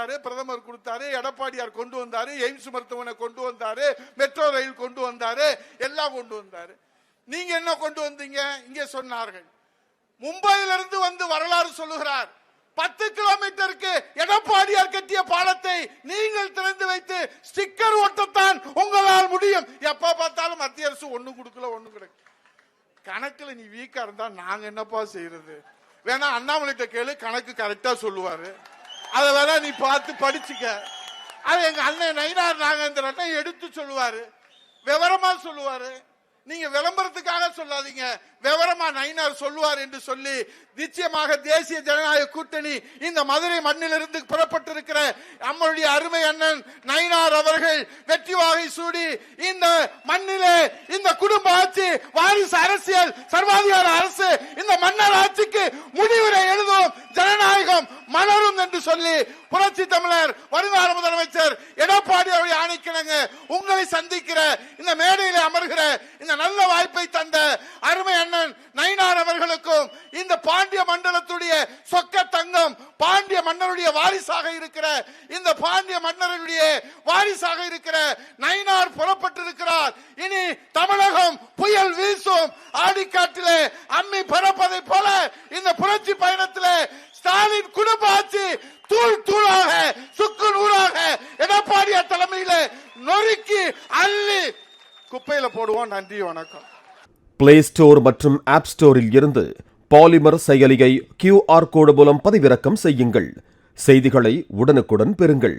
கொடுத்தாரு, பிரதமர் கொடுத்தாரு, எடப்பாடியார் கொண்டு வந்தாரு, எய்ம்ஸ் மருத்துவமனை கொண்டு வந்தாரு, மெட்ரோ ரயில் கொண்டு வந்தாரு, எல்லாம் கொண்டு வந்தாரு. நீங்க என்ன கொண்டு வந்தீங்க? இங்கே சொன்னார்கள். மும்பையிலிருந்து வந்து வரலாறு சொல்லுகிறார். 10 கிலோமீட்டருக்கு எடப்பாடியார் கட்டிய பாலத்தை நீங்கள் திறந்து வைத்து ஸ்டிக்கர் ஒட்டத்தான் உங்களால் முடியும். எப்ப பார்த்தாலும் மத்திய அரசு ஒண்ணு கொடுக்கல, ஒண்ணு கிடைக்கும். கணக்குல நீ வீக்கா இருந்தா நாங்க என்னப்பா செய்யறது? வேணா அண்ணாமலைட்ட கேளு, கணக்கு கரெக்டா சொல்லுவாரு. அதை வேணா நீ பார்த்து படிச்சுக்க. அது எங்க அண்ணன் நயினார் நாகேந்திரன் எடுத்து சொல்லுவாரு, விவரமா சொல்லுவாரு. நீங்க விளம்பரத்துக்காக சொல்லாதீங்க, விவரமா நயினார் சொல்லுவார் என்று சொல்லி நிச்சயமாக தேசிய ஜனநாயக கூட்டணி இந்த மதுரை மண்ணிலிருந்து புறப்பட்டிருக்கிற நம்மளுடைய அருமை அண்ணன் நயினார் அவர்கள் வெற்றி வாகை சூடி இந்த மண்ணிலே இந்த குடும்ப ஆட்சி, வாரிசு அரசியல், சர்வாதிகார அரசு, இந்த மன்னர் ஆட்சிக்கு முடிவுரை எழுதும், ஜனநாயகம் மலரும் என்று சொல்லி புரட்சி தமிழர் வருங்கால முதலமைச்சர் எடப்பாடி அவருடைய ஆணைக்கிணங்க உங்களை சந்திக்கிற இந்த மேடையிலே அமர்கிற இந்த நல்ல வாய்ப்பை தந்த அருமை அண்ணன் நயினார் அவர்களுக்கும் இந்த பாண்டிய மண்டலத்துடைய சொக்க தங்கம், பாண்டிய மன்னருடைய வாரிசாக இருக்கிற இந்த பாண்டிய மன்னருடைய வாரிசாக இருக்கிற நயினார் புறப்பட்டிருக்கிறார். இனி தமிழகம் புயல் வீசும், ஆடிக்காட்டிலே அம்மி பறப்பதை போல இந்த புரட்சி பயணத்திலே ஸ்டாலின் குடும்ப ஆட்சி தூள் தூளாக சுக்கு நூறாக எடப்பாடியார் தலைமையில நொறுக்கி அள்ளி குப்பையில போடுவோம். நன்றி, வணக்கம். பிளே ஸ்டோர் மற்றும் ஆப் ஸ்டோரில் இருந்து பாலிமர் செயலியை QR கோடு மூலம் பதிவிறக்கம் செய்யுங்கள். செய்திகளை உடனுக்குடன் பெறுங்கள்.